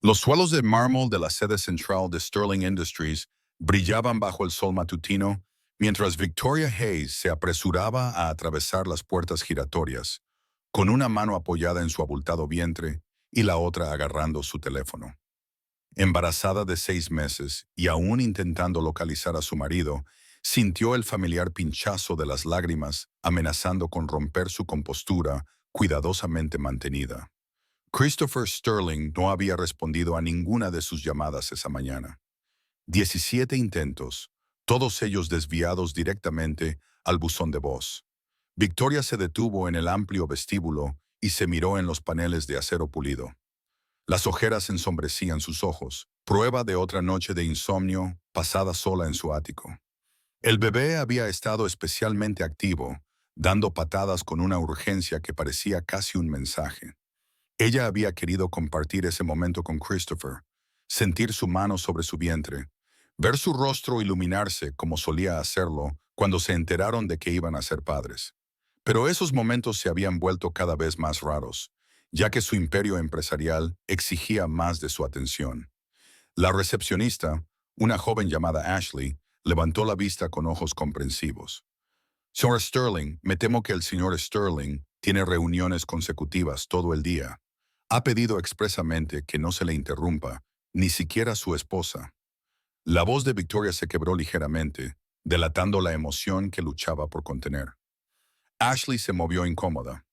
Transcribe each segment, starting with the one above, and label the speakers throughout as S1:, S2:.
S1: Los suelos de mármol de la sede central de Sterling Industries brillaban bajo el sol matutino, mientras Victoria Hayes se apresuraba a atravesar las puertas giratorias, con una mano apoyada en su abultado vientre y la otra agarrando su teléfono. Embarazada de 6 meses y aún intentando localizar a su marido, sintió el familiar pinchazo de las lágrimas amenazando con romper su compostura cuidadosamente mantenida. Christopher Sterling no había respondido a ninguna de sus llamadas esa mañana. 17 intentos, todos ellos desviados directamente al buzón de voz. Victoria se detuvo en el amplio vestíbulo y se miró en los paneles de acero pulido. Las ojeras ensombrecían sus ojos, prueba de otra noche de insomnio pasada sola en su ático. El bebé había estado especialmente activo, dando patadas con una urgencia que parecía casi un mensaje. Ella había querido compartir ese momento con Christopher, sentir su mano sobre su vientre, ver su rostro iluminarse como solía hacerlo cuando se enteraron de que iban a ser padres. Pero esos momentos se habían vuelto cada vez más raros, ya que su imperio empresarial exigía más de su atención. La recepcionista, una joven llamada Ashley, levantó la vista con ojos comprensivos. Señor Sterling, me temo que el señor Sterling tiene reuniones consecutivas todo el día. Ha pedido expresamente que no se le interrumpa, ni siquiera su esposa. La voz de Victoria se quebró ligeramente, delatando la emoción que luchaba por contener. Ashley se movió incómoda.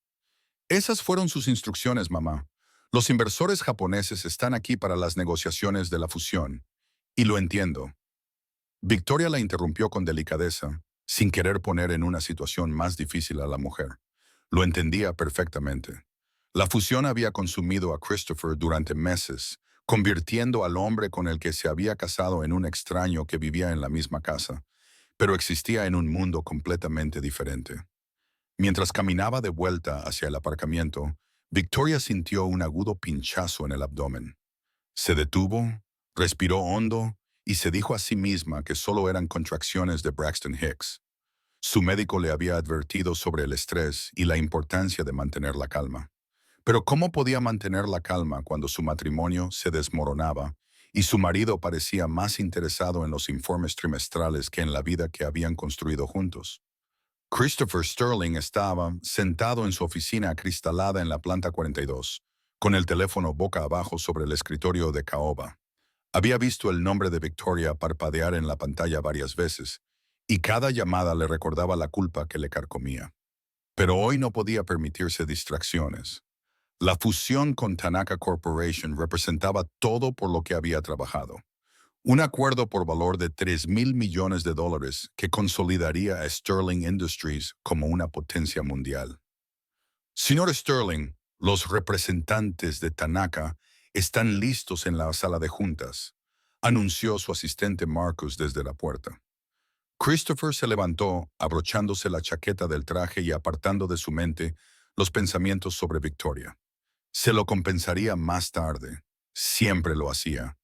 S1: Esas fueron sus instrucciones, mamá. Los inversores japoneses están aquí para las negociaciones de la fusión. Y lo entiendo. Victoria la interrumpió con delicadeza, sin querer poner en una situación más difícil a la mujer. Lo entendía perfectamente. La fusión había consumido a Christopher durante meses, convirtiendo al hombre con el que se había casado en un extraño que vivía en la misma casa, pero existía en un mundo completamente diferente. Mientras caminaba de vuelta hacia el aparcamiento, Victoria sintió un agudo pinchazo en el abdomen. Se detuvo, respiró hondo y se dijo a sí misma que solo eran contracciones de Braxton Hicks. Su médico le había advertido sobre el estrés y la importancia de mantener la calma. Pero ¿cómo podía mantener la calma cuando su matrimonio se desmoronaba y su marido parecía más interesado en los informes trimestrales que en la vida que habían construido juntos? Christopher Sterling estaba sentado en su oficina acristalada en la planta 42, con el teléfono boca abajo sobre el escritorio de caoba. Había visto el nombre de Victoria parpadear en la pantalla varias veces, y cada llamada le recordaba la culpa que le carcomía. Pero hoy no podía permitirse distracciones. La fusión con Tanaka Corporation representaba todo por lo que había trabajado. Un acuerdo por valor de $3,000 millones que consolidaría a Sterling Industries como una potencia mundial. Señor Sterling, los representantes de Tanaka están listos en la sala de juntas, anunció su asistente Marcus desde la puerta. Christopher se levantó, abrochándose la chaqueta del traje y apartando de su mente los pensamientos sobre Victoria. Se lo compensaría más tarde. Siempre lo hacía.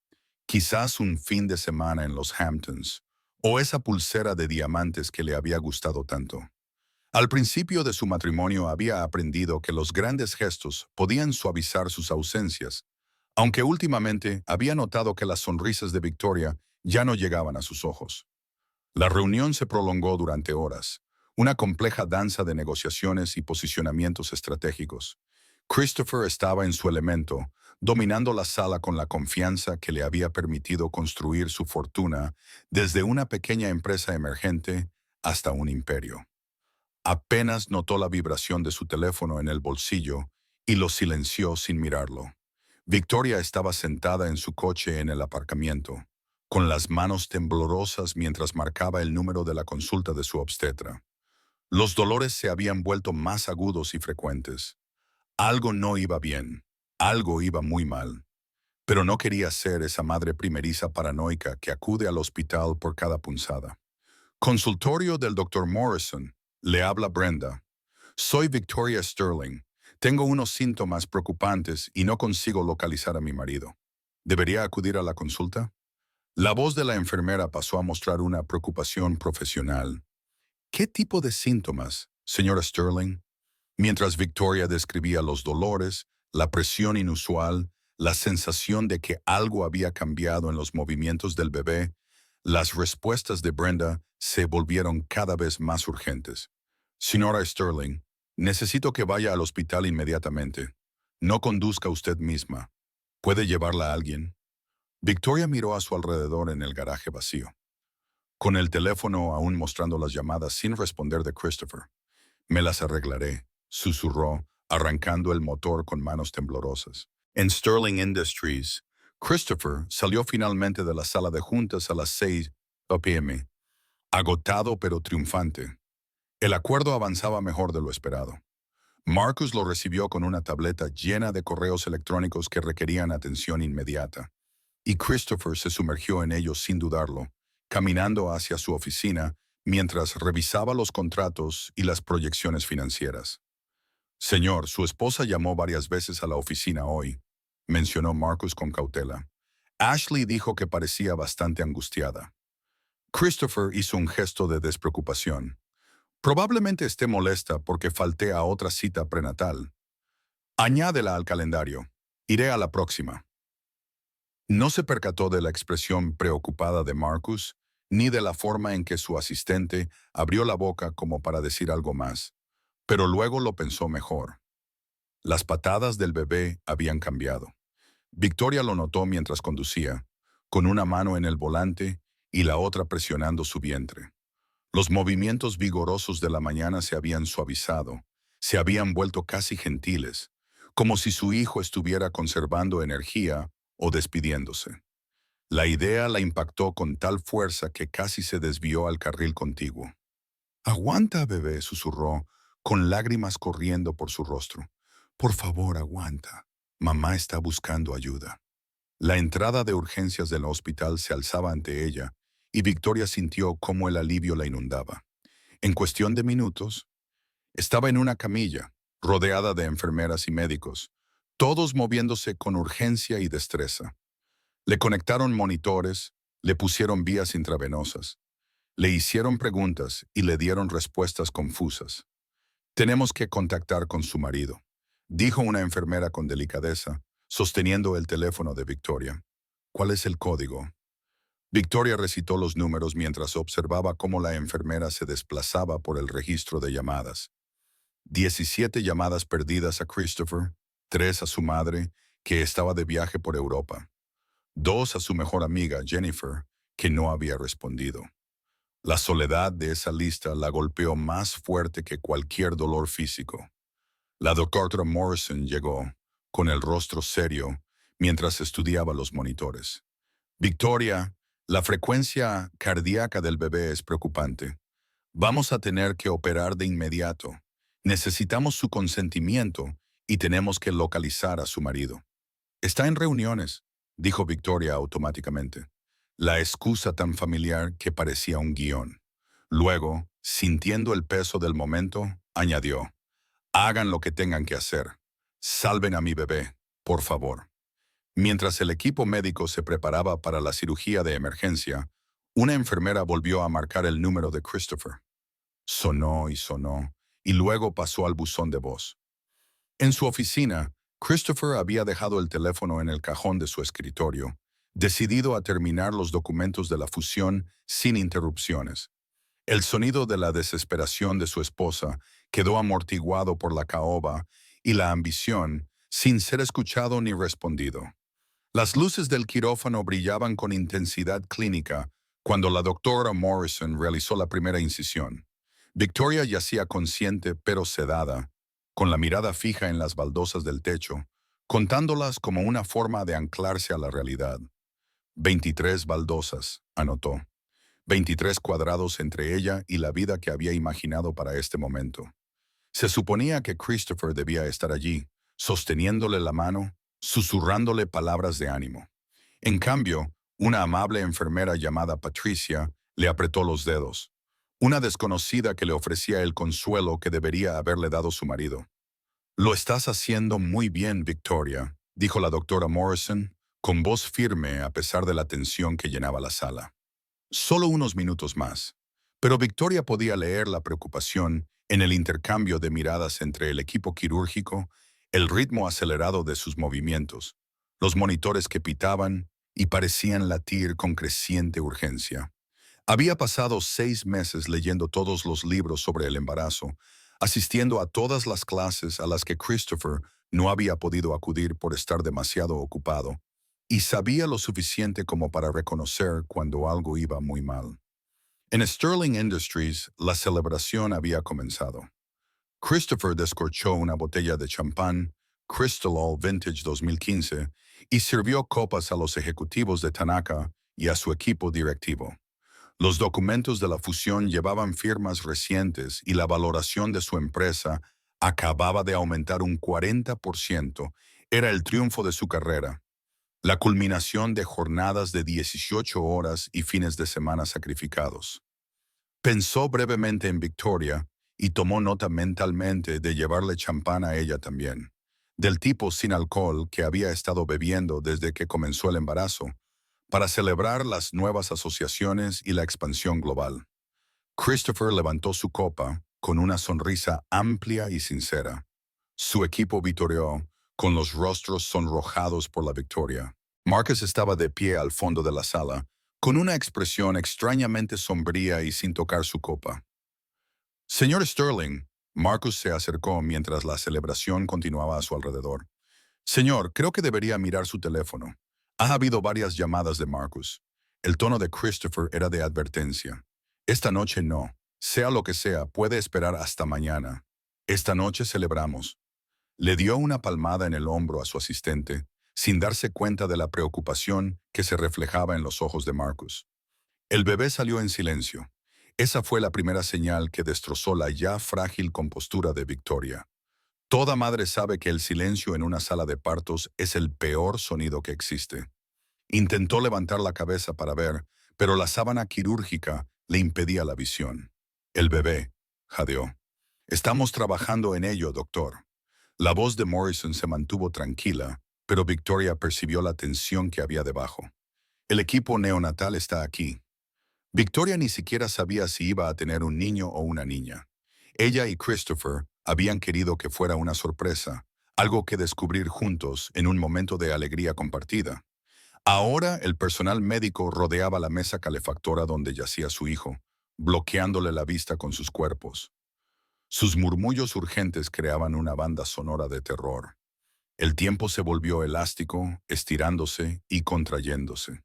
S1: Quizás un fin de semana en los Hamptons, o esa pulsera de diamantes que le había gustado tanto. Al principio de su matrimonio había aprendido que los grandes gestos podían suavizar sus ausencias, aunque últimamente había notado que las sonrisas de Victoria ya no llegaban a sus ojos. La reunión se prolongó durante horas, una compleja danza de negociaciones y posicionamientos estratégicos. Christopher estaba en su elemento, dominando la sala con la confianza que le había permitido construir su fortuna desde una pequeña empresa emergente hasta un imperio. Apenas notó la vibración de su teléfono en el bolsillo y lo silenció sin mirarlo. Victoria estaba sentada en su coche en el aparcamiento, con las manos temblorosas mientras marcaba el número de la consulta de su obstetra. Los dolores se habían vuelto más agudos y frecuentes. Algo no iba bien, algo iba muy mal. Pero no quería ser esa madre primeriza paranoica que acude al hospital por cada punzada. Consultorio del Dr. Morrison. Le habla Brenda. Soy Victoria Sterling. Tengo unos síntomas preocupantes y no consigo localizar a mi marido. ¿Debería acudir a la consulta? La voz de la enfermera pasó a mostrar una preocupación profesional. ¿Qué tipo de síntomas, señora Sterling? Mientras Victoria describía los dolores, la presión inusual, la sensación de que algo había cambiado en los movimientos del bebé, las respuestas de Brenda se volvieron cada vez más urgentes. Señora Sterling, necesito que vaya al hospital inmediatamente. No conduzca usted misma. ¿Puede llevarla a alguien? Victoria miró a su alrededor en el garaje vacío, con el teléfono aún mostrando las llamadas sin responder de Christopher. Me las arreglaré, susurró, arrancando el motor con manos temblorosas. En Sterling Industries, Christopher salió finalmente de la sala de juntas a las 6 p.m., agotado pero triunfante. El acuerdo avanzaba mejor de lo esperado. Marcus lo recibió con una tableta llena de correos electrónicos que requerían atención inmediata, y Christopher se sumergió en ellos sin dudarlo, caminando hacia su oficina mientras revisaba los contratos y las proyecciones financieras. Señor, su esposa llamó varias veces a la oficina hoy, mencionó Marcus con cautela. Ashley dijo que parecía bastante angustiada. Christopher hizo un gesto de despreocupación. Probablemente esté molesta porque falté a otra cita prenatal. Añádela al calendario. Iré a la próxima. No se percató de la expresión preocupada de Marcus, ni de la forma en que su asistente abrió la boca como para decir algo más, pero luego lo pensó mejor. Las patadas del bebé habían cambiado. Victoria lo notó mientras conducía, con una mano en el volante y la otra presionando su vientre. Los movimientos vigorosos de la mañana se habían suavizado, se habían vuelto casi gentiles, como si su hijo estuviera conservando energía o despidiéndose. La idea la impactó con tal fuerza que casi se desvió al carril contiguo. «Aguanta, bebé», susurró, con lágrimas corriendo por su rostro. «Por favor, aguanta. Mamá está buscando ayuda». La entrada de urgencias del hospital se alzaba ante ella, y Victoria sintió cómo el alivio la inundaba. En cuestión de minutos, estaba en una camilla, rodeada de enfermeras y médicos, todos moviéndose con urgencia y destreza. Le conectaron monitores, le pusieron vías intravenosas, le hicieron preguntas y le dieron respuestas confusas. «Tenemos que contactar con su marido», dijo una enfermera con delicadeza, sosteniendo el teléfono de Victoria. «¿Cuál es el código?». Victoria recitó los números mientras observaba cómo la enfermera se desplazaba por el registro de llamadas. 17 llamadas perdidas a Christopher, 3 a su madre, que estaba de viaje por Europa, 2 a su mejor amiga, Jennifer, que no había respondido. La soledad de esa lista la golpeó más fuerte que cualquier dolor físico. La doctora Morrison llegó, con el rostro serio, mientras estudiaba los monitores. «Victoria, la frecuencia cardíaca del bebé es preocupante. Vamos a tener que operar de inmediato. Necesitamos su consentimiento y tenemos que localizar a su marido». «Está en reuniones», dijo Victoria automáticamente. La excusa tan familiar que parecía un guión. Luego, sintiendo el peso del momento, añadió: «Hagan lo que tengan que hacer. Salven a mi bebé, por favor». Mientras el equipo médico se preparaba para la cirugía de emergencia, una enfermera volvió a marcar el número de Christopher. Sonó y luego pasó al buzón de voz. En su oficina, Christopher había dejado el teléfono en el cajón de su escritorio, decidido a terminar los documentos de la fusión sin interrupciones. El sonido de la desesperación de su esposa quedó amortiguado por la caoba y la ambición, sin ser escuchado ni respondido. Las luces del quirófano brillaban con intensidad clínica cuando la doctora Morrison realizó la primera incisión. Victoria yacía consciente pero sedada, con la mirada fija en las baldosas del techo, contándolas como una forma de anclarse a la realidad. 23 baldosas, anotó. 23 cuadrados entre ella y la vida que había imaginado para este momento. Se suponía que Christopher debía estar allí, sosteniéndole la mano, susurrándole palabras de ánimo. En cambio, una amable enfermera llamada Patricia le apretó los dedos, una desconocida que le ofrecía el consuelo que debería haberle dado su marido. «Lo estás haciendo muy bien, Victoria», dijo la doctora Morrison, con voz firme a pesar de la tensión que llenaba la sala. Solo unos minutos más, pero Victoria podía leer la preocupación en el intercambio de miradas entre el equipo quirúrgico, el ritmo acelerado de sus movimientos, los monitores que pitaban y parecían latir con creciente urgencia. Había pasado 6 meses leyendo todos los libros sobre el embarazo, asistiendo a todas las clases a las que Christopher no había podido acudir por estar demasiado ocupado, y sabía lo suficiente como para reconocer cuando algo iba muy mal. En Sterling Industries, la celebración había comenzado. Christopher descorchó una botella de champán, Crystal All Vintage 2015, y sirvió copas a los ejecutivos de Tanaka y a su equipo directivo. Los documentos de la fusión llevaban firmas recientes y la valoración de su empresa acababa de aumentar un 40%. Era el triunfo de su carrera, la culminación de jornadas de 18 horas y fines de semana sacrificados. Pensó brevemente en Victoria y tomó nota mentalmente de llevarle champán a ella también, del tipo sin alcohol que había estado bebiendo desde que comenzó el embarazo, para celebrar las nuevas asociaciones y la expansión global. Christopher levantó su copa con una sonrisa amplia y sincera. Su equipo vitoreó, con los rostros sonrojados por la victoria. Marcus estaba de pie al fondo de la sala, con una expresión extrañamente sombría y sin tocar su copa. Señor Sterling, Marcus se acercó mientras la celebración continuaba a su alrededor. Señor, creo que debería mirar su teléfono. Ha habido varias llamadas de Marcus. El tono de Christopher era de advertencia. Esta noche no. Sea lo que sea, puede esperar hasta mañana. Esta noche celebramos. Le dio una palmada en el hombro a su asistente, sin darse cuenta de la preocupación que se reflejaba en los ojos de Marcus. El bebé salió en silencio. Esa fue la primera señal que destrozó la ya frágil compostura de Victoria. Toda madre sabe que el silencio en una sala de partos es el peor sonido que existe. Intentó levantar la cabeza para ver, pero la sábana quirúrgica le impedía la visión. El bebé jadeó. Estamos trabajando en ello, doctor. La voz de Morrison se mantuvo tranquila, pero Victoria percibió la tensión que había debajo. El equipo neonatal está aquí. Victoria ni siquiera sabía si iba a tener un niño o una niña. Ella y Christopher habían querido que fuera una sorpresa, algo que descubrir juntos en un momento de alegría compartida. Ahora el personal médico rodeaba la mesa calefactora donde yacía su hijo, bloqueándole la vista con sus cuerpos. Sus murmullos urgentes creaban una banda sonora de terror. El tiempo se volvió elástico, estirándose y contrayéndose.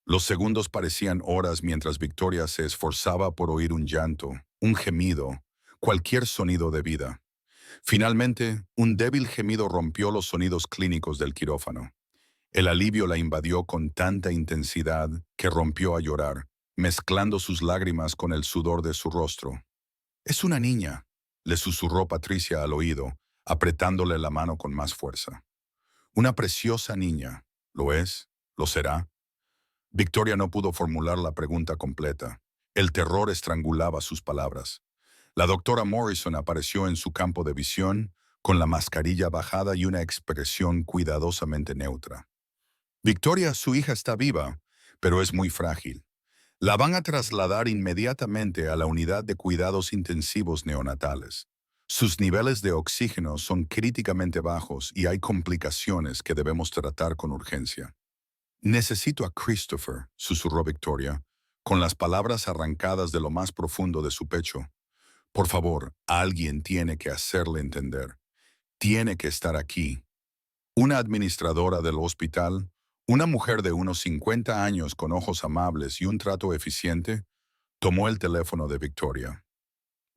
S1: Los segundos parecían horas mientras Victoria se esforzaba por oír un llanto, un gemido, cualquier sonido de vida. Finalmente, un débil gemido rompió los sonidos clínicos del quirófano. El alivio la invadió con tanta intensidad que rompió a llorar, mezclando sus lágrimas con el sudor de su rostro. «Es una niña», le susurró Patricia al oído, apretándole la mano con más fuerza. «Una preciosa niña. ¿Lo es? ¿Lo será?» Victoria no pudo formular la pregunta completa. El terror estrangulaba sus palabras. La doctora Morrison apareció en su campo de visión, con la mascarilla bajada y una expresión cuidadosamente neutra. «Victoria, su hija está viva, pero es muy frágil. La van a trasladar inmediatamente a la unidad de cuidados intensivos neonatales. Sus niveles de oxígeno son críticamente bajos y hay complicaciones que debemos tratar con urgencia». «Necesito a Christopher», susurró Victoria, con las palabras arrancadas de lo más profundo de su pecho. «Por favor, alguien tiene que hacerle entender. Tiene que estar aquí». Una administradora del hospital, una mujer de unos 50 años con ojos amables y un trato eficiente, tomó el teléfono de Victoria.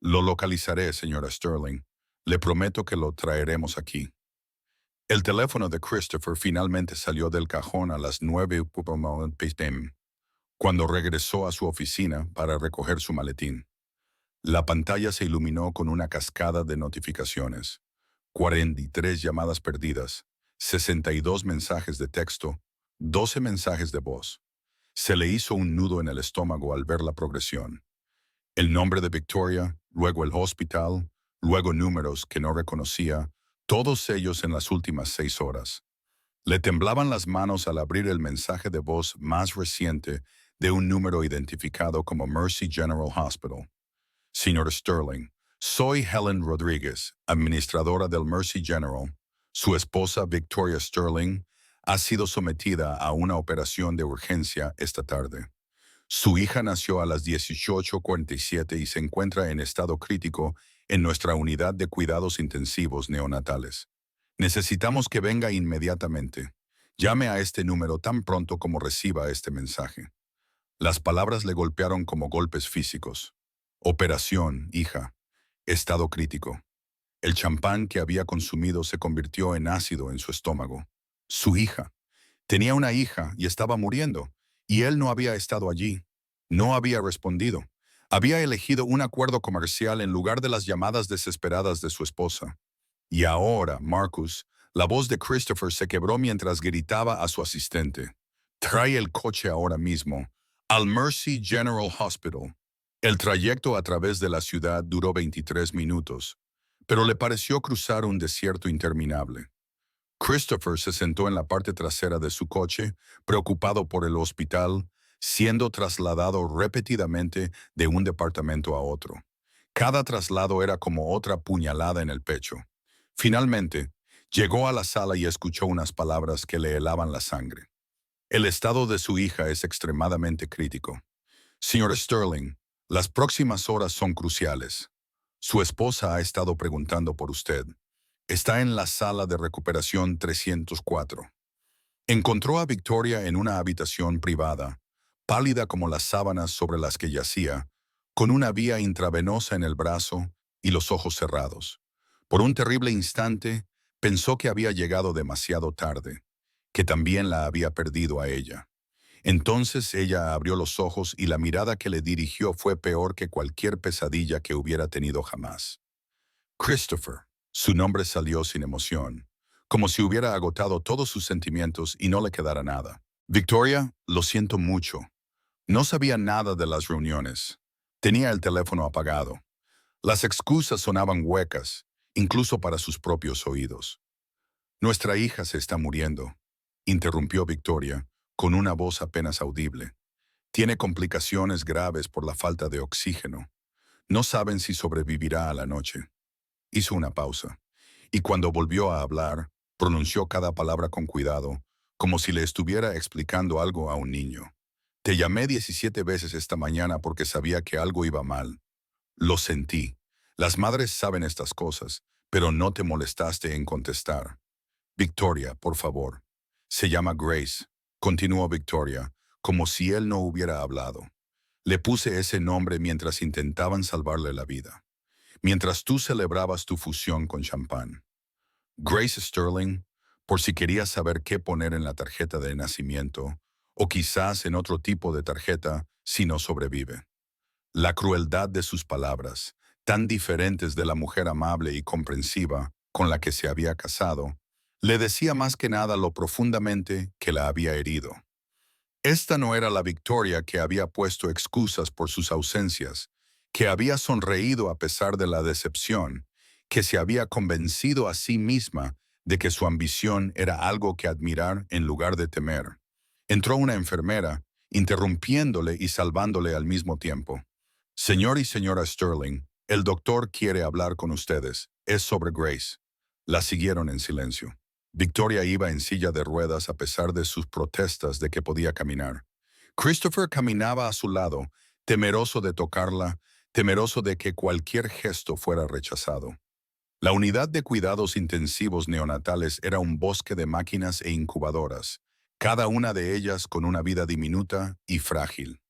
S1: «Lo localizaré, señora Sterling. Le prometo que lo traeremos aquí». El teléfono de Christopher finalmente salió del cajón a las 9 p.m., cuando regresó a su oficina para recoger su maletín. La pantalla se iluminó con una cascada de notificaciones. 43 llamadas perdidas, 62 mensajes de texto, 12 mensajes de voz. Se le hizo un nudo en el estómago al ver la progresión. El nombre de Victoria, luego el hospital, luego números que no reconocía, todos ellos en las últimas 6 horas. Le temblaban las manos al abrir el mensaje de voz más reciente de un número identificado como Mercy General Hospital. «Señor Sterling, soy Helen Rodríguez, administradora del Mercy General. Su esposa Victoria Sterling Ha sido sometida a una operación de urgencia esta tarde. Su hija nació a las 18:47 y se encuentra en estado crítico en nuestra unidad de cuidados intensivos neonatales. Necesitamos que venga inmediatamente. Llame a este número tan pronto como reciba este mensaje. Las palabras le golpearon como golpes físicos. Operación, hija. Estado crítico. El champán que había consumido se convirtió en ácido en su estómago. Su hija. Tenía una hija y estaba muriendo, y él no había estado allí. No había respondido. Había elegido un acuerdo comercial en lugar de las llamadas desesperadas de su esposa. Y ahora, Marcus, la voz de Christopher se quebró mientras gritaba a su asistente. Trae el coche ahora mismo, al Mercy General Hospital. El trayecto a través de la ciudad duró 23 minutos, pero le pareció cruzar un desierto interminable. Christopher se sentó en la parte trasera de su coche, preocupado por el hospital, siendo trasladado repetidamente de un departamento a otro. Cada traslado era como otra puñalada en el pecho. Finalmente, llegó a la sala y escuchó unas palabras que le helaban la sangre. El estado de su hija es extremadamente crítico. Señor Sterling, las próximas horas son cruciales. Su esposa ha estado preguntando por usted. Está en la sala de recuperación 304. Encontró a Victoria en una habitación privada, pálida como las sábanas sobre las que yacía, con una vía intravenosa en el brazo y los ojos cerrados. Por un terrible instante, pensó que había llegado demasiado tarde, que también la había perdido a ella. Entonces ella abrió los ojos y la mirada que le dirigió fue peor que cualquier pesadilla que hubiera tenido jamás. Christopher. Su nombre salió sin emoción, como si hubiera agotado todos sus sentimientos y no le quedara nada. Victoria, lo siento mucho. No sabía nada de las reuniones. Tenía el teléfono apagado. Las excusas sonaban huecas, incluso para sus propios oídos. Nuestra hija se está muriendo, interrumpió Victoria, con una voz apenas audible. Tiene complicaciones graves por la falta de oxígeno. No saben si sobrevivirá a la noche. Hizo una pausa, y cuando volvió a hablar, pronunció cada palabra con cuidado, como si le estuviera explicando algo a un niño. Te llamé 17 veces esta mañana porque sabía que algo iba mal. Lo sentí. Las madres saben estas cosas, pero no te molestaste en contestar. Victoria, por favor. Se llama Grace, continuó Victoria, como si él no hubiera hablado. Le puse ese nombre mientras intentaban salvarle la vida, mientras tú celebrabas tu fusión con champán. Grace Sterling, por si querías saber qué poner en la tarjeta de nacimiento, o quizás en otro tipo de tarjeta si no sobrevive. La crueldad de sus palabras, tan diferentes de la mujer amable y comprensiva con la que se había casado, le decía más que nada lo profundamente que la había herido. Esta no era la Victoria que había puesto excusas por sus ausencias, que había sonreído a pesar de la decepción, que se había convencido a sí misma de que su ambición era algo que admirar en lugar de temer. Entró una enfermera, interrumpiéndole y salvándole al mismo tiempo. Señor y señora Sterling, el doctor quiere hablar con ustedes. Es sobre Grace. La siguieron en silencio. Victoria iba en silla de ruedas a pesar de sus protestas de que podía caminar. Christopher caminaba a su lado, temeroso de tocarla, temeroso de que cualquier gesto fuera rechazado. La unidad de cuidados intensivos neonatales era un bosque de máquinas e incubadoras, cada una de ellas con una vida diminuta y frágil.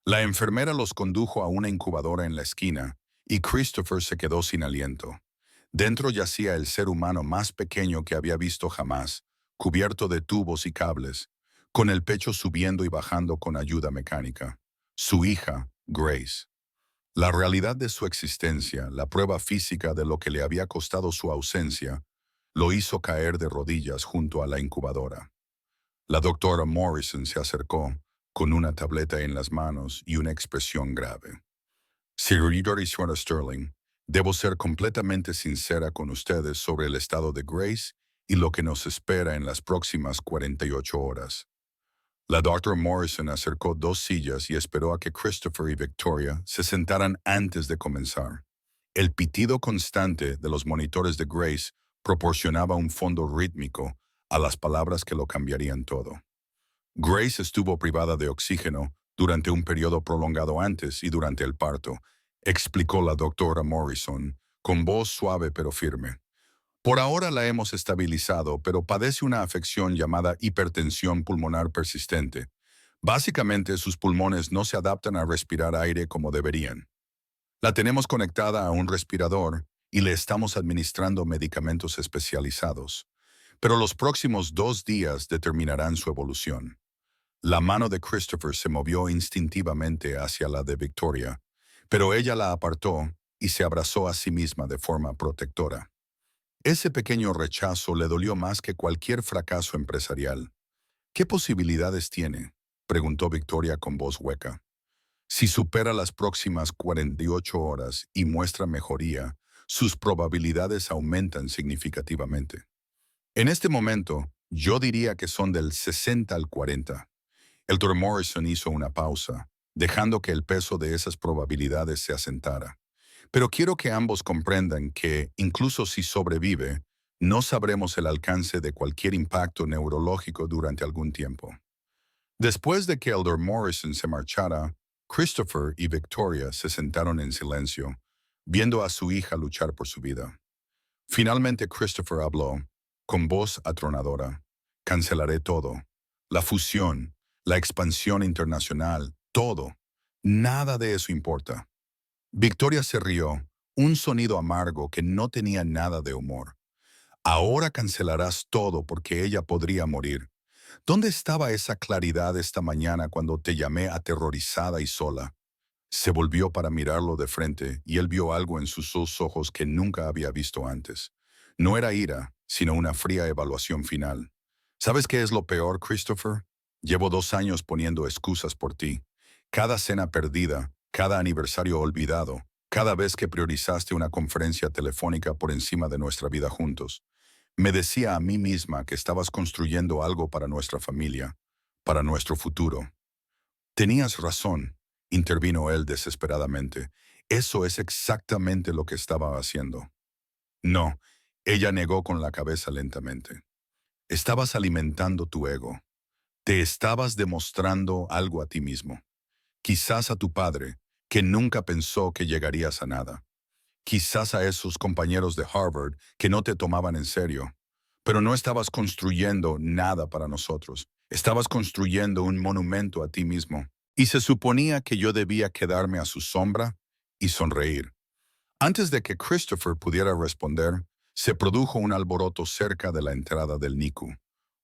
S1: La enfermera los condujo a una incubadora en la esquina, y Christopher se quedó sin aliento. Dentro yacía el ser humano más pequeño que había visto jamás, cubierto de tubos y cables, con el pecho subiendo y bajando con ayuda mecánica. Su hija, Grace. La realidad de su existencia, la prueba física de lo que le había costado su ausencia, lo hizo caer de rodillas junto a la incubadora. La doctora Morrison se acercó, con una tableta en las manos y una expresión grave. Señor y señora Sterling, debo ser completamente sincera con ustedes sobre el estado de Grace y lo que nos espera en las próximas 48 horas. La doctora Morrison acercó dos sillas y esperó a que Christopher y Victoria se sentaran antes de comenzar. El pitido constante de los monitores de Grace proporcionaba un fondo rítmico, a las palabras que lo cambiarían todo. Grace estuvo privada de oxígeno durante un periodo prolongado antes y durante el parto, explicó la doctora Morrison, con voz suave pero firme. Por ahora la hemos estabilizado, pero padece una afección llamada hipertensión pulmonar persistente. Básicamente, sus pulmones no se adaptan a respirar aire como deberían. La tenemos conectada a un respirador y le estamos administrando medicamentos especializados. Pero los próximos 2 días determinarán su evolución. La mano de Christopher se movió instintivamente hacia la de Victoria, pero ella la apartó y se abrazó a sí misma de forma protectora. Ese pequeño rechazo le dolió más que cualquier fracaso empresarial. ¿Qué posibilidades tiene?, preguntó Victoria con voz hueca. Si supera las próximas 48 horas y muestra mejoría, sus probabilidades aumentan significativamente. En este momento, yo diría que son del 60 al 40. El Dr. Morrison hizo una pausa, dejando que el peso de esas probabilidades se asentara. Pero quiero que ambos comprendan que, incluso si sobrevive, no sabremos el alcance de cualquier impacto neurológico durante algún tiempo. Después de que el Dr. Morrison se marchara, Christopher y Victoria se sentaron en silencio, viendo a su hija luchar por su vida. Finalmente Christopher habló, con voz atronadora. Cancelaré todo. La fusión, la expansión internacional, todo. Nada de eso importa. Victoria se rió, un sonido amargo que no tenía nada de humor. Ahora cancelarás todo porque ella podría morir. ¿Dónde estaba esa claridad esta mañana cuando te llamé aterrorizada y sola? Se volvió para mirarlo de frente y él vio algo en sus 2 ojos que nunca había visto antes. No era ira, sino una fría evaluación final. ¿Sabes qué es lo peor, Christopher? Llevo 2 años poniendo excusas por ti. Cada cena perdida, cada aniversario olvidado, cada vez que priorizaste una conferencia telefónica por encima de nuestra vida juntos. Me decía a mí misma que estabas construyendo algo para nuestra familia, para nuestro futuro. Tenías razón, intervino él desesperadamente. Eso es exactamente lo que estaba haciendo. No, ella negó con la cabeza lentamente. Estabas alimentando tu ego. Te estabas demostrando algo a ti mismo. Quizás a tu padre, que nunca pensó que llegarías a nada. Quizás a esos compañeros de Harvard que no te tomaban en serio. Pero no estabas construyendo nada para nosotros. Estabas construyendo un monumento a ti mismo. Y se suponía que yo debía quedarme a su sombra y sonreír. Antes de que Christopher pudiera responder, se produjo un alboroto cerca de la entrada del NICU.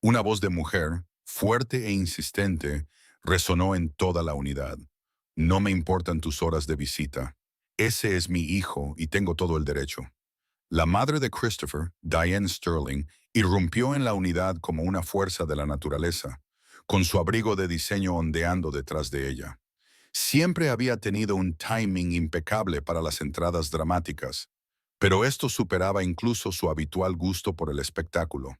S1: Una voz de mujer, fuerte e insistente, resonó en toda la unidad. No me importan tus horas de visita. Ese es mi hijo y tengo todo el derecho. La madre de Christopher, Diane Sterling, irrumpió en la unidad como una fuerza de la naturaleza, con su abrigo de diseño ondeando detrás de ella. Siempre había tenido un timing impecable para las entradas dramáticas, pero esto superaba incluso su habitual gusto por el espectáculo.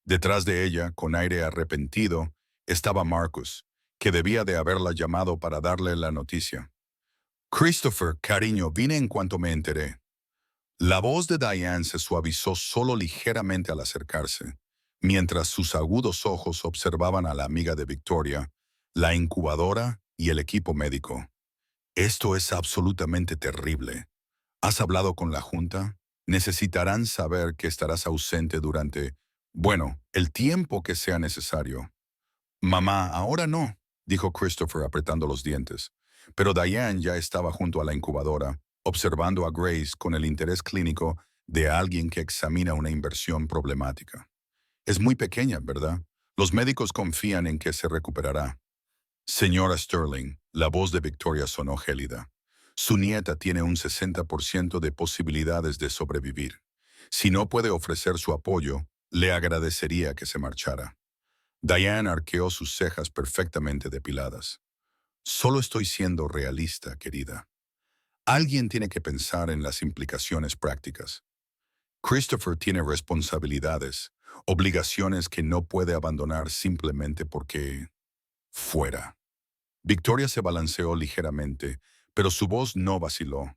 S1: Detrás de ella, con aire arrepentido, estaba Marcus, que debía de haberla llamado para darle la noticia. Christopher, cariño, vine en cuanto me enteré. La voz de Diane se suavizó solo ligeramente al acercarse, mientras sus agudos ojos observaban a la amiga de Victoria, la incubadora y el equipo médico. Esto es absolutamente terrible. ¿Has hablado con la Junta? Necesitarán saber que estarás ausente durante, bueno, el tiempo que sea necesario. Mamá, ahora no, dijo Christopher apretando los dientes. Pero Diane ya estaba junto a la incubadora, observando a Grace con el interés clínico de alguien que examina una inversión problemática. Es muy pequeña, ¿verdad? Los médicos confían en que se recuperará. Señora Sterling, la voz de Victoria sonó gélida. Su nieta tiene un 60% de posibilidades de sobrevivir. Si no puede ofrecer su apoyo, le agradecería que se marchara. Diane arqueó sus cejas perfectamente depiladas. Solo estoy siendo realista, querida. Alguien tiene que pensar en las implicaciones prácticas. Christopher tiene responsabilidades, obligaciones que no puede abandonar simplemente porque... fuera. Victoria se balanceó ligeramente, pero su voz no vaciló.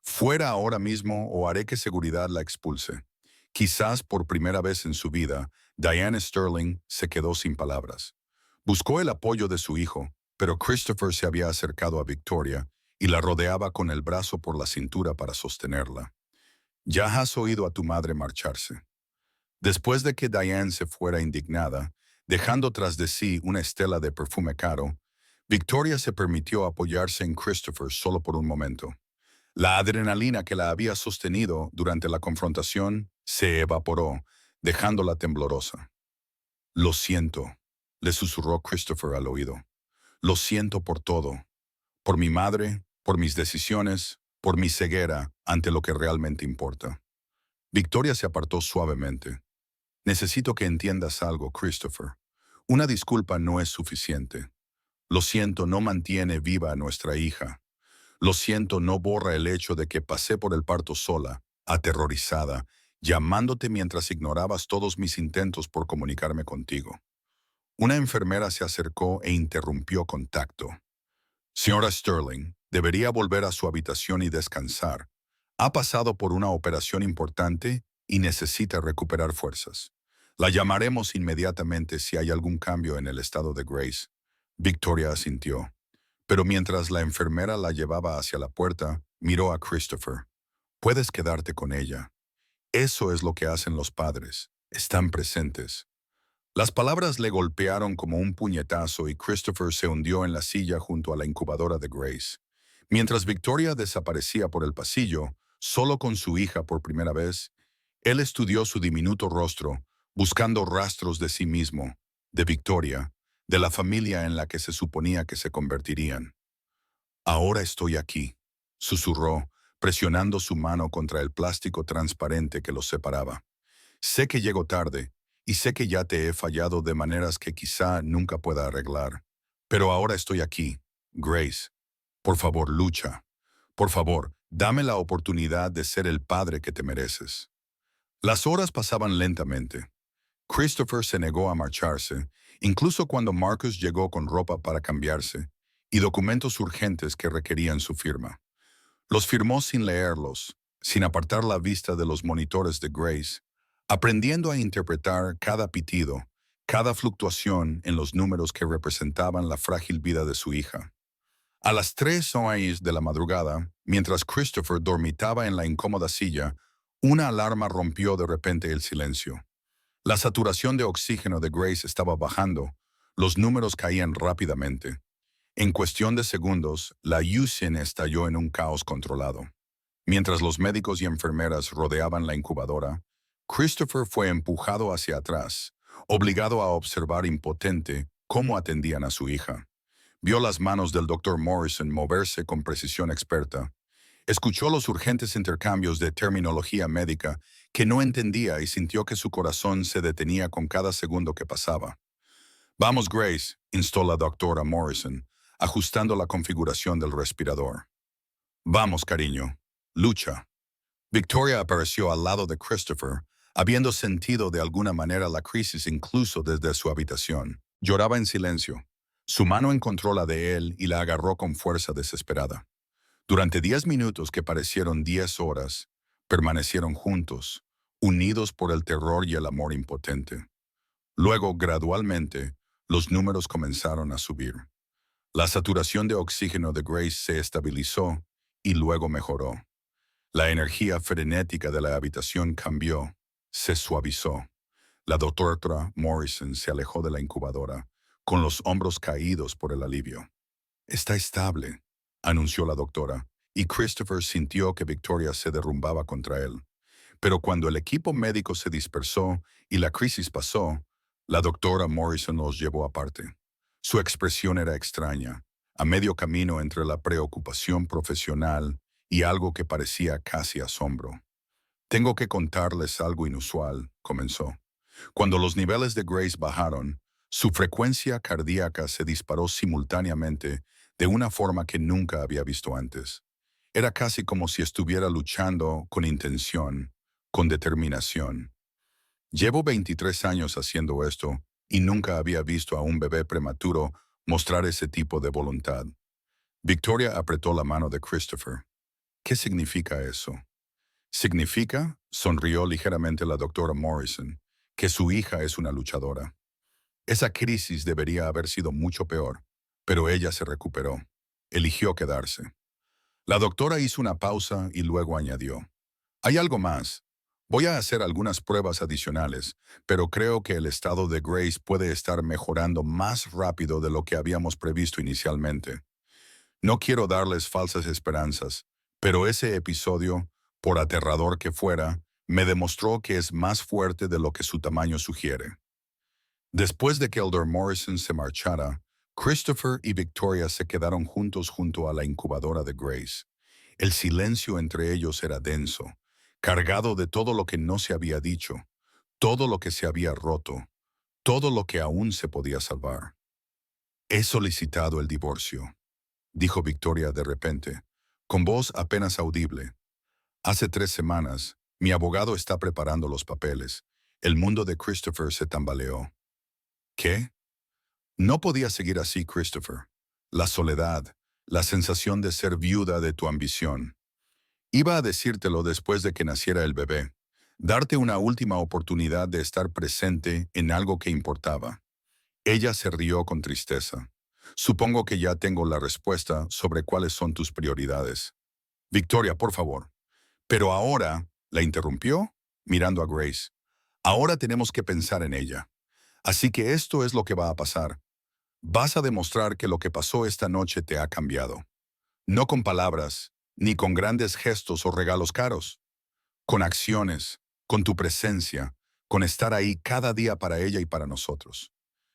S1: Fuera ahora mismo o haré que seguridad la expulse. Quizás por primera vez en su vida, Diane Sterling se quedó sin palabras. Buscó el apoyo de su hijo, pero Christopher se había acercado a Victoria y la rodeaba con el brazo por la cintura para sostenerla. Ya has oído a tu madre marcharse. Después de que Diane se fuera indignada, dejando tras de sí una estela de perfume caro, Victoria se permitió apoyarse en Christopher solo por un momento. La adrenalina que la había sostenido durante la confrontación se evaporó, dejándola temblorosa. Lo siento, le susurró Christopher al oído. Lo siento por todo, por mi madre, por mis decisiones, por mi ceguera ante lo que realmente importa. Victoria se apartó suavemente. Necesito que entiendas algo, Christopher. Una disculpa no es suficiente. Lo siento no mantiene viva a nuestra hija. Lo siento no borra el hecho de que pasé por el parto sola, aterrorizada, llamándote mientras ignorabas todos mis intentos por comunicarme contigo. Una enfermera se acercó e interrumpió contacto. Señora Sterling, debería volver a su habitación y descansar. Ha pasado por una operación importante y necesita recuperar fuerzas. La llamaremos inmediatamente si hay algún cambio en el estado de Grace. Victoria asintió. Pero mientras la enfermera la llevaba hacia la puerta, miró a Christopher. Puedes quedarte con ella. Eso es lo que hacen los padres. Están presentes. Las palabras le golpearon como un puñetazo y Christopher se hundió en la silla junto a la incubadora de Grace. Mientras Victoria desaparecía por el pasillo, solo con su hija por primera vez, él estudió su diminuto rostro, buscando rastros de sí mismo, de Victoria, de la familia en la que se suponía que se convertirían. Ahora estoy aquí, susurró, presionando su mano contra el plástico transparente que los separaba. Sé que llego tarde, y sé que ya te he fallado de maneras que quizá nunca pueda arreglar. Pero ahora estoy aquí, Grace. Por favor, lucha. Por favor, dame la oportunidad de ser el padre que te mereces. Las horas pasaban lentamente. Christopher se negó a marcharse, incluso cuando Marcus llegó con ropa para cambiarse y documentos urgentes que requerían su firma. Los firmó sin leerlos, sin apartar la vista de los monitores de Grace, aprendiendo a interpretar cada pitido, cada fluctuación en los números que representaban la frágil vida de su hija. A las 3:00 de la madrugada, mientras Christopher dormitaba en la incómoda silla, una alarma rompió de repente el silencio. La saturación de oxígeno de Grace estaba bajando, los números caían rápidamente. En cuestión de segundos, la USIN estalló en un caos controlado. Mientras los médicos y enfermeras rodeaban la incubadora, Christopher fue empujado hacia atrás, obligado a observar impotente cómo atendían a su hija. Vio las manos del Dr. Morrison moverse con precisión experta. Escuchó los urgentes intercambios de terminología médica que no entendía y sintió que su corazón se detenía con cada segundo que pasaba. Vamos, Grace, instó la doctora Morrison, ajustando la configuración del respirador. Vamos, cariño. Lucha. Victoria apareció al lado de Christopher, habiendo sentido de alguna manera la crisis incluso desde su habitación. Lloraba en silencio. Su mano encontró la de él y la agarró con fuerza desesperada. Durante 10 minutos que parecieron 10 horas, permanecieron juntos, unidos por el terror y el amor impotente. Luego, gradualmente, los números comenzaron a subir. La saturación de oxígeno de Grace se estabilizó y luego mejoró. La energía frenética de la habitación cambió, se suavizó. La doctora Morrison se alejó de la incubadora, con los hombros caídos por el alivio. Está estable, anunció la doctora, y Christopher sintió que Victoria se derrumbaba contra él. Pero cuando el equipo médico se dispersó y la crisis pasó, la doctora Morrison los llevó aparte. Su expresión era extraña, a medio camino entre la preocupación profesional y algo que parecía casi asombro. Tengo que contarles algo inusual, comenzó. Cuando los niveles de Grace bajaron, su frecuencia cardíaca se disparó simultáneamente de una forma que nunca había visto antes. Era casi como si estuviera luchando con intención, con determinación. Llevo 23 años haciendo esto y nunca había visto a un bebé prematuro mostrar ese tipo de voluntad. Victoria apretó la mano de Christopher. ¿Qué significa eso? ¿Significa, sonrió ligeramente la doctora Morrison, que su hija es una luchadora? Esa crisis debería haber sido mucho peor, pero ella se recuperó. Eligió quedarse. La doctora hizo una pausa y luego añadió: hay algo más. Voy a hacer algunas pruebas adicionales, pero creo que el estado de Grace puede estar mejorando más rápido de lo que habíamos previsto inicialmente. No quiero darles falsas esperanzas, pero ese episodio, por aterrador que fuera, me demostró que es más fuerte de lo que su tamaño sugiere. Después de que Elder Morrison se marchara, Christopher y Victoria se quedaron juntos junto a la incubadora de Grace. El silencio entre ellos era denso, cargado de todo lo que no se había dicho, todo lo que se había roto, todo lo que aún se podía salvar. He solicitado el divorcio, dijo Victoria de repente, con voz apenas audible. Hace 3 semanas, mi abogado está preparando los papeles. El mundo de Christopher se tambaleó. ¿Qué? No podía seguir así, Christopher. La soledad, la sensación de ser viuda de tu ambición. Iba a decírtelo después de que naciera el bebé, darte una última oportunidad de estar presente en algo que importaba. Ella se rió con tristeza. Supongo que ya tengo la respuesta sobre cuáles son tus prioridades. Victoria, por favor. Pero ahora, la interrumpió, mirando a Grace. Ahora tenemos que pensar en ella. Así que esto es lo que va a pasar. Vas a demostrar que lo que pasó esta noche te ha cambiado. No con palabras, ni con grandes gestos o regalos caros. Con acciones, con tu presencia, con estar ahí cada día para ella y para nosotros.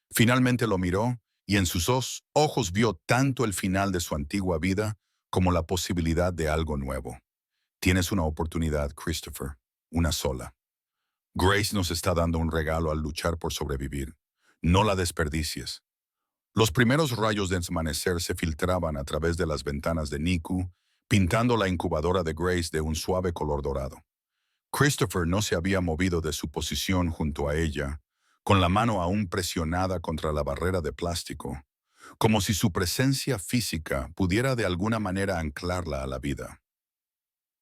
S1: Finalmente lo miró y en sus ojos vio tanto el final de su antigua vida como la posibilidad de algo nuevo. Tienes una oportunidad, Christopher, una sola. Grace nos está dando un regalo al luchar por sobrevivir. No la desperdicies. Los primeros rayos de amanecer se filtraban a través de las ventanas de NICU, pintando la incubadora de Grace de un suave color dorado. Christopher no se había movido de su posición junto a ella, con la mano aún presionada contra la barrera de plástico, como si su presencia física pudiera de alguna manera anclarla a la vida.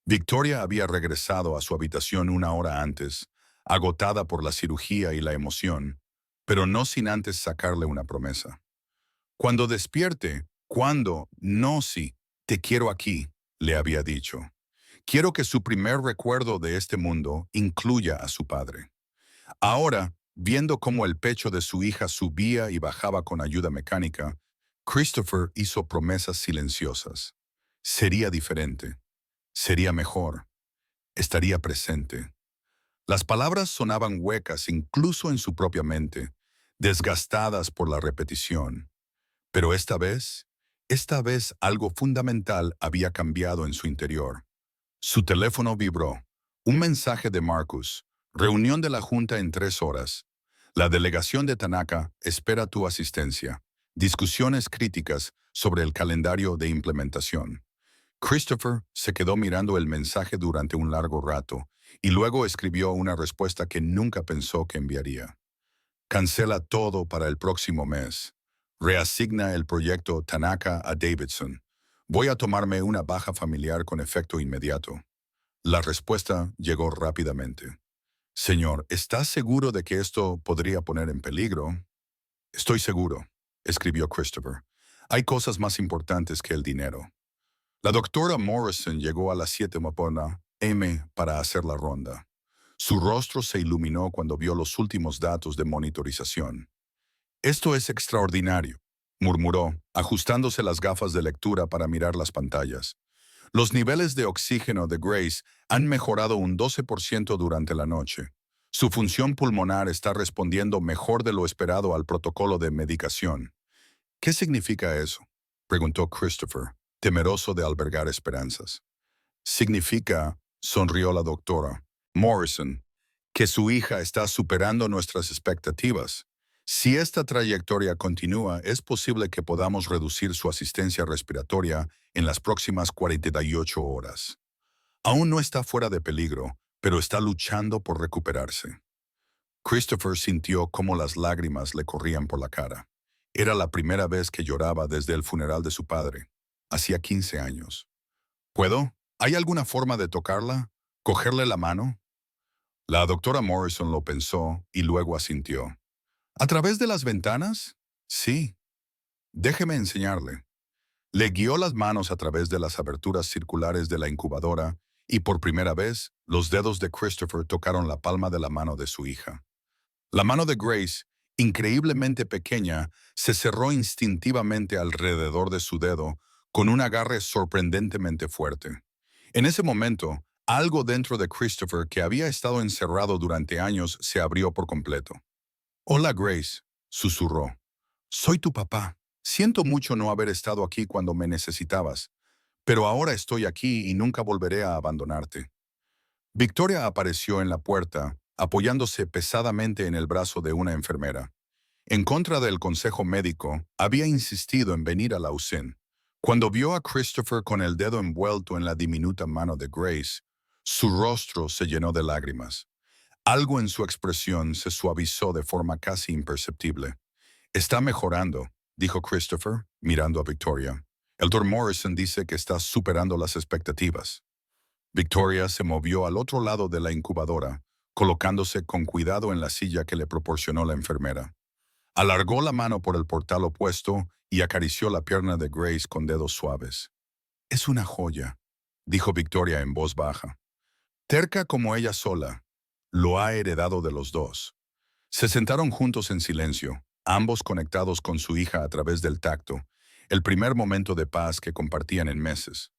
S1: Victoria había regresado a su habitación 1 hora antes, agotada por la cirugía y la emoción, pero no sin antes sacarle una promesa. Cuando despierte, no sí, te quiero aquí, le había dicho. Quiero que su primer recuerdo de este mundo incluya a su padre. Ahora, viendo cómo el pecho de su hija subía y bajaba con ayuda mecánica, Christopher hizo promesas silenciosas. Sería diferente. Sería mejor. Estaría presente. Las palabras sonaban huecas incluso en su propia mente, desgastadas por la repetición. Pero esta vez algo fundamental había cambiado en su interior. Su teléfono vibró. Un mensaje de Marcus. Reunión de la Junta en 3 horas. La delegación de Tanaka espera tu asistencia. Discusiones críticas sobre el calendario de implementación. Christopher se quedó mirando el mensaje durante un largo rato y luego escribió una respuesta que nunca pensó que enviaría. Cancela todo para el próximo mes. Reasigna el proyecto Tanaka a Davidson. Voy a tomarme una baja familiar con efecto inmediato. La respuesta llegó rápidamente. Señor, ¿estás seguro de que esto podría poner en peligro? Estoy seguro, escribió Christopher. Hay cosas más importantes que el dinero. La doctora Morrison llegó a las 7 p.m. para hacer la ronda. Su rostro se iluminó cuando vio los últimos datos de monitorización. Esto es extraordinario, murmuró, ajustándose las gafas de lectura para mirar las pantallas. Los niveles de oxígeno de Grace han mejorado un 12% durante la noche. Su función pulmonar está respondiendo mejor de lo esperado al protocolo de medicación. ¿Qué significa eso?, preguntó Christopher, temeroso de albergar esperanzas. Significa, sonrió la doctora Morrison, que su hija está superando nuestras expectativas. Si esta trayectoria continúa, es posible que podamos reducir su asistencia respiratoria en las próximas 48 horas. Aún no está fuera de peligro, pero está luchando por recuperarse. Christopher sintió cómo las lágrimas le corrían por la cara. Era la primera vez que lloraba desde el funeral de su padre. Hacía 15 años. ¿Puedo? ¿Hay alguna forma de tocarla? ¿Cogerle la mano? La doctora Morrison lo pensó y luego asintió. ¿A través de las ventanas? Sí. Déjeme enseñarle. Le guió las manos a través de las aberturas circulares de la incubadora y por primera vez los dedos de Christopher tocaron la palma de la mano de su hija. La mano de Grace, increíblemente pequeña, se cerró instintivamente alrededor de su dedo con un agarre sorprendentemente fuerte. En ese momento, algo dentro de Christopher que había estado encerrado durante años se abrió por completo. Hola Grace, susurró. Soy tu papá. Siento mucho no haber estado aquí cuando me necesitabas, pero ahora estoy aquí y nunca volveré a abandonarte. Victoria apareció en la puerta, apoyándose pesadamente en el brazo de una enfermera. En contra del consejo médico, había insistido en venir a la UCEN. Cuando vio a Christopher con el dedo envuelto en la diminuta mano de Grace, su rostro se llenó de lágrimas. Algo en su expresión se suavizó de forma casi imperceptible. Está mejorando, dijo Christopher, mirando a Victoria. El Dr. Morrison dice que está superando las expectativas. Victoria se movió al otro lado de la incubadora, colocándose con cuidado en la silla que le proporcionó la enfermera. Alargó la mano por el portal opuesto y acarició la pierna de Grace con dedos suaves. Es una joya, dijo Victoria en voz baja. Terca como ella sola, lo ha heredado de los dos. Se sentaron juntos en silencio, ambos conectados con su hija a través del tacto, el primer momento de paz que compartían en meses.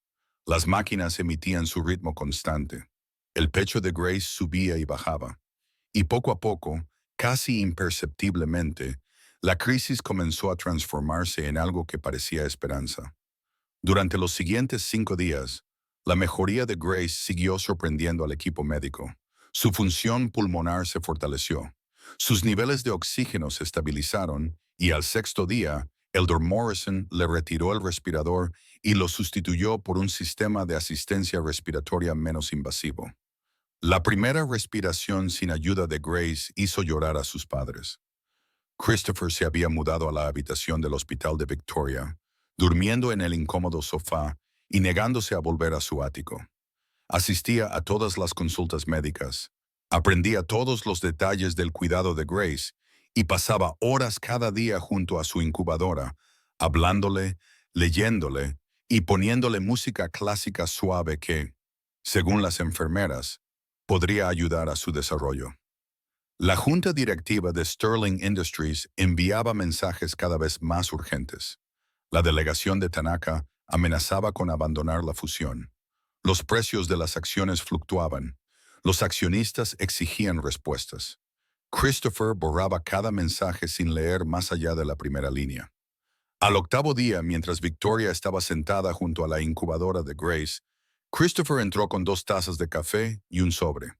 S1: Las máquinas emitían su ritmo constante. El pecho de Grace subía y bajaba. Y poco a poco, casi imperceptiblemente, la crisis comenzó a transformarse en algo que parecía esperanza. Durante los siguientes 5 días, la mejoría de Grace siguió sorprendiendo al equipo médico. Su función pulmonar se fortaleció. Sus niveles de oxígeno se estabilizaron y al sexto día, el Dr. Morrison le retiró el respirador y lo sustituyó por un sistema de asistencia respiratoria menos invasivo. La primera respiración sin ayuda de Grace hizo llorar a sus padres. Christopher se había mudado a la habitación del hospital de Victoria, durmiendo en el incómodo sofá y negándose a volver a su ático. Asistía a todas las consultas médicas, aprendía todos los detalles del cuidado de Grace y pasaba horas cada día junto a su incubadora, hablándole, leyéndole y poniéndole música clásica suave que, según las enfermeras, podría ayudar a su desarrollo. La junta directiva de Sterling Industries enviaba mensajes cada vez más urgentes. La delegación de Tanaka amenazaba con abandonar la fusión. Los precios de las acciones fluctuaban. Los accionistas exigían respuestas. Christopher borraba cada mensaje sin leer más allá de la primera línea. Al octavo día, mientras Victoria estaba sentada junto a la incubadora de Grace, Christopher entró con 2 tazas de café y un sobre.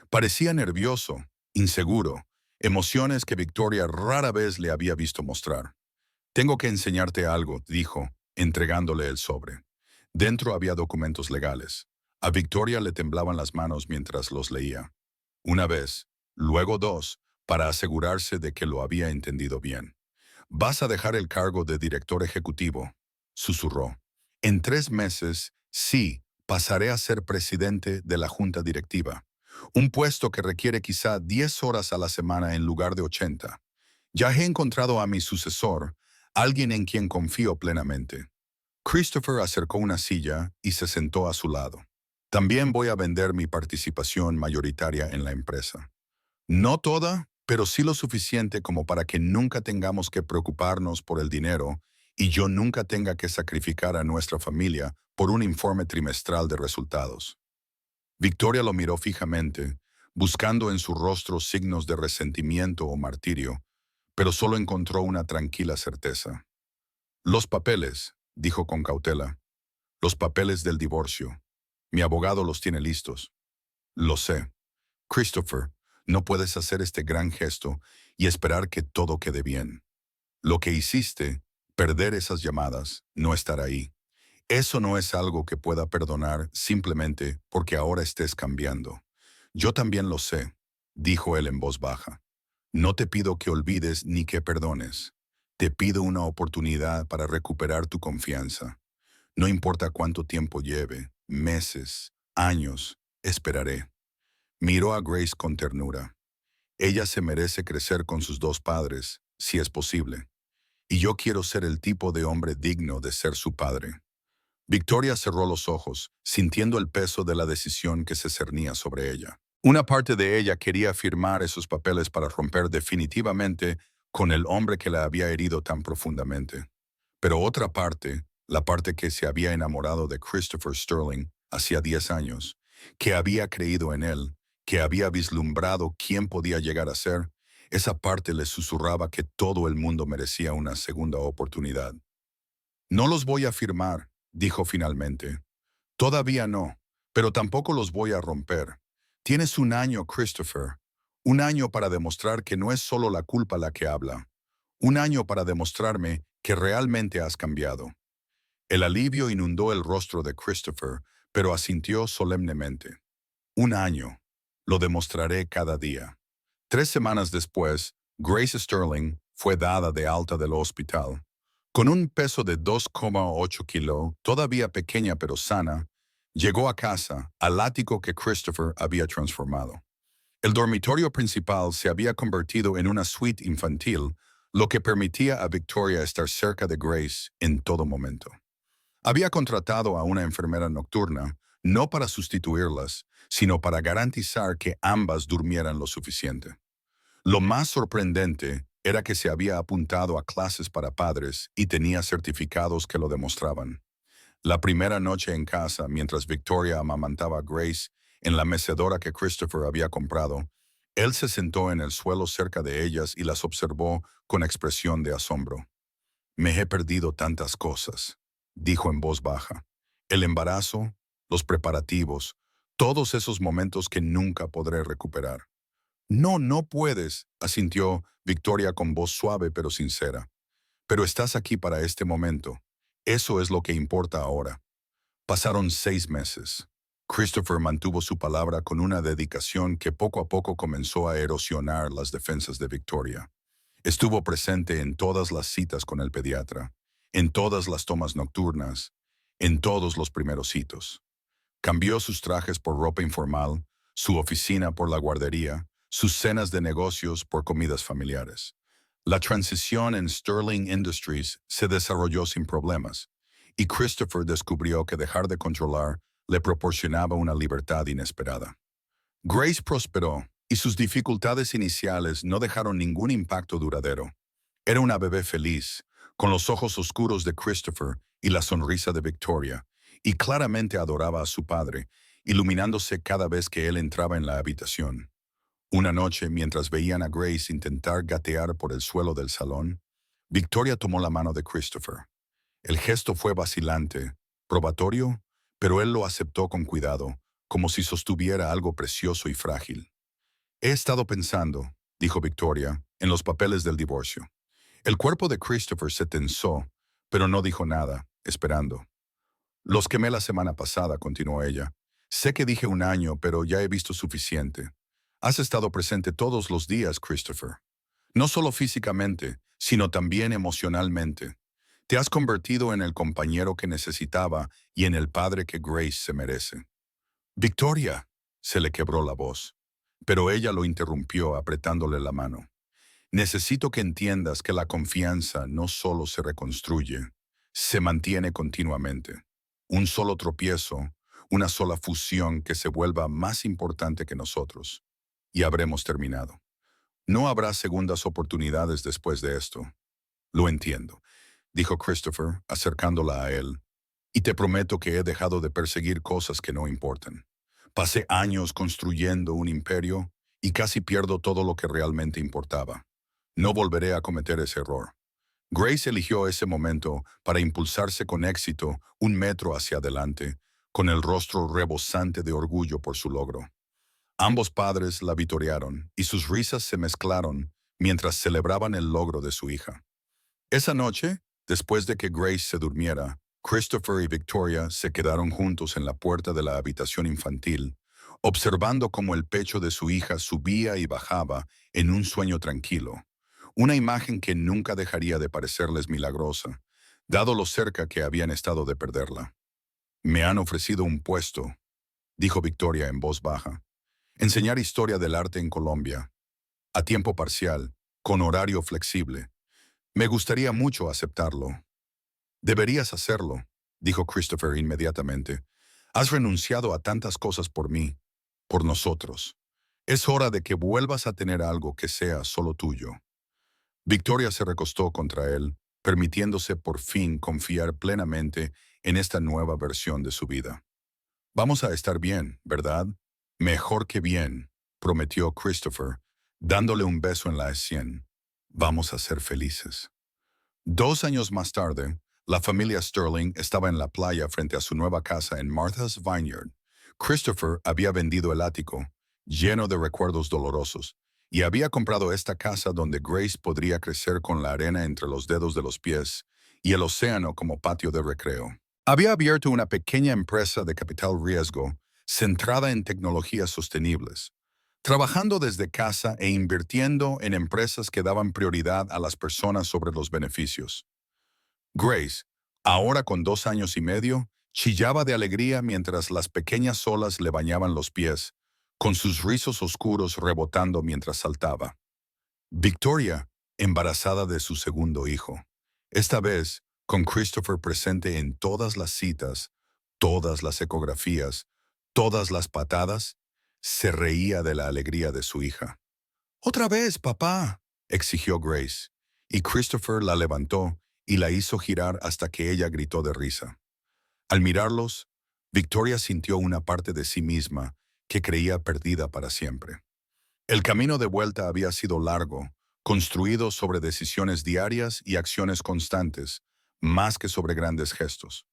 S1: Parecía nervioso, inseguro, emociones que Victoria rara vez le había visto mostrar. Tengo que enseñarte algo, dijo, entregándole el sobre. Dentro había documentos legales. A Victoria le temblaban las manos mientras los leía. Una vez, luego dos, para asegurarse de que lo había entendido bien. Vas a dejar el cargo de director ejecutivo, susurró. En 3 meses, sí, pasaré a ser presidente de la junta directiva. Un puesto que requiere quizá 10 horas a la semana en lugar de 80. Ya he encontrado a mi sucesor, alguien en quien confío plenamente. Christopher acercó una silla y se sentó a su lado. También voy a vender mi participación mayoritaria en la empresa. No toda, pero sí lo suficiente como para que nunca tengamos que preocuparnos por el dinero y yo nunca tenga que sacrificar a nuestra familia por un informe trimestral de resultados. Victoria lo miró fijamente, buscando en su rostro signos de resentimiento o martirio, pero solo encontró una tranquila certeza. Los papeles, dijo con cautela, los papeles del divorcio. Mi abogado los tiene listos. Lo sé. Christopher, no puedes hacer este gran gesto y esperar que todo quede bien. Lo que hiciste, perder esas llamadas, no estar ahí. Eso no es algo que pueda perdonar simplemente porque ahora estés cambiando. Yo también lo sé, dijo él en voz baja. No te pido que olvides ni que perdones. Te pido una oportunidad para recuperar tu confianza. No importa cuánto tiempo lleve, meses, años, Esperaré. Miró a Grace con ternura. Ella se merece crecer con sus dos padres, si es posible. Y yo quiero ser el tipo de hombre digno de ser su padre. Victoria cerró los ojos, sintiendo el peso de la decisión que se cernía sobre ella. Una parte de ella quería firmar esos papeles para romper definitivamente con el hombre que la había herido tan profundamente. Pero otra parte, la parte que se había enamorado de Christopher Sterling hacía 10 años, que había creído en él, que había vislumbrado quién podía llegar a ser, esa parte le susurraba que todo el mundo merecía una segunda oportunidad. No los voy a firmar, dijo finalmente. Todavía no, pero tampoco los voy a romper. Tienes un año, Christopher. Un año para demostrar que no es solo la culpa la que habla. Un año para demostrarme que realmente has cambiado. El alivio inundó el rostro de Christopher, pero asintió solemnemente. Un año. Lo demostraré cada día. 3 semanas después, Grace Sterling fue dada de alta del hospital. Con un peso de 2,8 kilos, todavía pequeña pero sana, llegó a casa, al ático que Christopher había transformado. El dormitorio principal se había convertido en una suite infantil, lo que permitía a Victoria estar cerca de Grace en todo momento. Había contratado a una enfermera nocturna, no para sustituirlas, sino para garantizar que ambas durmieran lo suficiente. Lo más sorprendente era que se había apuntado a clases para padres y tenía certificados que lo demostraban. La primera noche en casa, mientras Victoria amamantaba a Grace en la mecedora que Christopher había comprado, él se sentó en el suelo cerca de ellas y las observó con expresión de asombro. «Me he perdido tantas cosas», dijo en voz baja. «El embarazo, los preparativos, todos esos momentos que nunca podré recuperar». «No, no puedes», asintió Victoria con voz suave pero sincera. «Pero estás aquí para este momento. Eso es lo que importa ahora». Pasaron 6 meses. Christopher mantuvo su palabra con una dedicación que poco a poco comenzó a erosionar las defensas de Victoria. Estuvo presente en todas las citas con el pediatra, en todas las tomas nocturnas, en todos los primeros hitos. Cambió sus trajes por ropa informal, su oficina por la guardería, sus cenas de negocios por comidas familiares. La transición en Sterling Industries se desarrolló sin problemas, y Christopher descubrió que dejar de controlar le proporcionaba una libertad inesperada. Grace prosperó, y sus dificultades iniciales no dejaron ningún impacto duradero. Era una bebé feliz, con los ojos oscuros de Christopher y la sonrisa de Victoria, y claramente adoraba a su padre, iluminándose cada vez que él entraba en la habitación. Una noche, mientras veían a Grace intentar gatear por el suelo del salón, Victoria tomó la mano de Christopher. El gesto fue vacilante, probatorio, pero él lo aceptó con cuidado, como si sostuviera algo precioso y frágil. «He estado pensando», dijo Victoria, «en los papeles del divorcio». El cuerpo de Christopher se tensó, pero no dijo nada, esperando. «Los quemé la semana pasada», continuó ella. «Sé que dije un año, pero ya he visto suficiente. Has estado presente todos los días, Christopher. No solo físicamente, sino también emocionalmente. Te has convertido en el compañero que necesitaba y en el padre que Grace se merece». «Victoria», se le quebró la voz, pero ella lo interrumpió apretándole la mano. «Necesito que entiendas que la confianza no solo se reconstruye, se mantiene continuamente. Un solo tropiezo, una sola fusión que se vuelva más importante que nosotros. Y habremos terminado. No habrá segundas oportunidades después de esto». «Lo entiendo», dijo Christopher, acercándola a él. «Y te prometo que he dejado de perseguir cosas que no importan. Pasé años construyendo un imperio y casi pierdo todo lo que realmente importaba. No volveré a cometer ese error». Grace eligió ese momento para impulsarse con éxito 1 metro hacia adelante, con el rostro rebosante de orgullo por su logro. Ambos padres la vitorearon y sus risas se mezclaron mientras celebraban el logro de su hija. Esa noche, después de que Grace se durmiera, Christopher y Victoria se quedaron juntos en la puerta de la habitación infantil, observando cómo el pecho de su hija subía y bajaba en un sueño tranquilo, una imagen que nunca dejaría de parecerles milagrosa, dado lo cerca que habían estado de perderla. «Me han ofrecido un puesto», dijo Victoria en voz baja. Enseñar historia del arte en Colombia, a tiempo parcial, con horario flexible. Me gustaría mucho aceptarlo. Deberías hacerlo, dijo Christopher inmediatamente. Has renunciado a tantas cosas por mí, por nosotros. Es hora de que vuelvas a tener algo que sea solo tuyo. Victoria se recostó contra él, permitiéndose por fin confiar plenamente en esta nueva versión de su vida. Vamos a estar bien, ¿verdad? Mejor que bien, prometió Christopher, dándole un beso en la sien. Vamos a ser felices. 2 años más tarde, la familia Sterling estaba en la playa frente a su nueva casa en Martha's Vineyard. Christopher había vendido el ático, lleno de recuerdos dolorosos, y había comprado esta casa donde Grace podría crecer con la arena entre los dedos de los pies y el océano como patio de recreo. Había abierto una pequeña empresa de capital riesgo centrada en tecnologías sostenibles, trabajando desde casa e invirtiendo en empresas que daban prioridad a las personas sobre los beneficios. Grace, ahora con 2 años y medio, chillaba de alegría mientras las pequeñas olas le bañaban los pies, con sus rizos oscuros rebotando mientras saltaba. Victoria, embarazada de su segundo hijo, esta vez con Christopher presente en todas las citas, todas las ecografías, todas las patadas, se reía de la alegría de su hija. «¡Otra vez, papá!», exigió Grace, y Christopher la levantó y la hizo girar hasta que ella gritó de risa. Al mirarlos, Victoria sintió una parte de sí misma que creía perdida para siempre. El camino de vuelta había sido largo, construido sobre decisiones diarias y acciones constantes, más que sobre grandes gestos.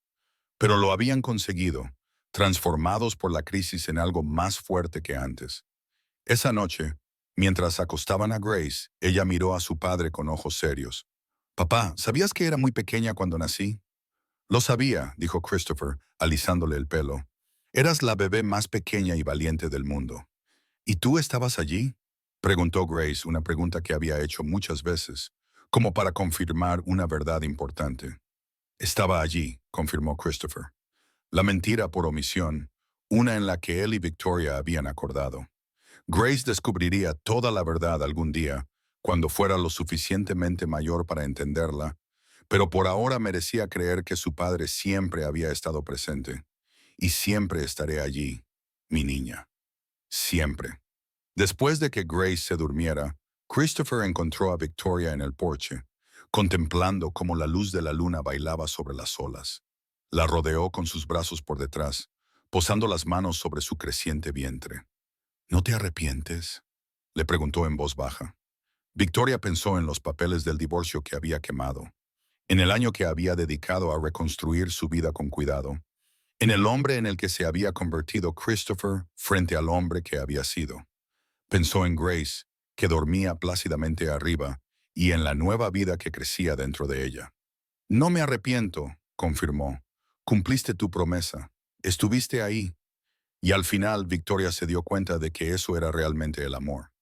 S1: Pero lo habían conseguido, transformados por la crisis en algo más fuerte que antes. Esa noche, mientras acostaban a Grace, ella miró a su padre con ojos serios. «Papá, ¿sabías que era muy pequeña cuando nací?» «Lo sabía», dijo Christopher, alisándole el pelo. «Eras la bebé más pequeña y valiente del mundo». «¿Y tú estabas allí?», preguntó Grace, una pregunta que había hecho muchas veces, como para confirmar una verdad importante. «Estaba allí», confirmó Christopher. La mentira por omisión, una en la que él y Victoria habían acordado. Grace descubriría toda la verdad algún día, cuando fuera lo suficientemente mayor para entenderla, pero por ahora merecía creer que su padre siempre había estado presente. «Y siempre estaré allí, mi niña. Siempre». Después de que Grace se durmiera, Christopher encontró a Victoria en el porche, contemplando cómo la luz de la luna bailaba sobre las olas. La rodeó con sus brazos por detrás, posando las manos sobre su creciente vientre. «¿No te arrepientes?», le preguntó en voz baja. Victoria pensó en los papeles del divorcio que había quemado, en el año que había dedicado a reconstruir su vida con cuidado, en el hombre en el que se había convertido Christopher frente al hombre que había sido. Pensó en Grace, que dormía plácidamente arriba, y en la nueva vida que crecía dentro de ella. «No me arrepiento», confirmó. «Cumpliste tu promesa. Estuviste ahí». Y al final Victoria se dio cuenta de que eso era realmente el amor.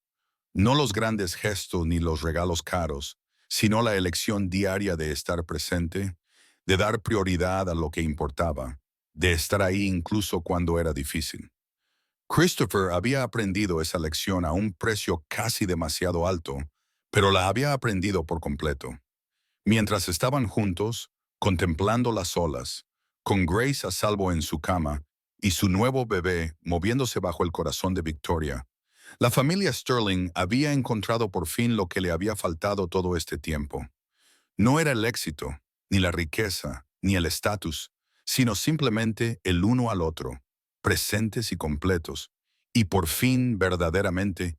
S1: No los grandes gestos ni los regalos caros, sino la elección diaria de estar presente, de dar prioridad a lo que importaba, de estar ahí incluso cuando era difícil. Christopher había aprendido esa lección a un precio casi demasiado alto, pero la había aprendido por completo. Mientras estaban juntos, contemplando las olas, con Grace a salvo en su cama y su nuevo bebé moviéndose bajo el corazón de Victoria, la familia Sterling había encontrado por fin lo que le había faltado todo este tiempo. No era el éxito, ni la riqueza, ni el estatus, sino simplemente el uno al otro, presentes y completos, y por fin verdaderamente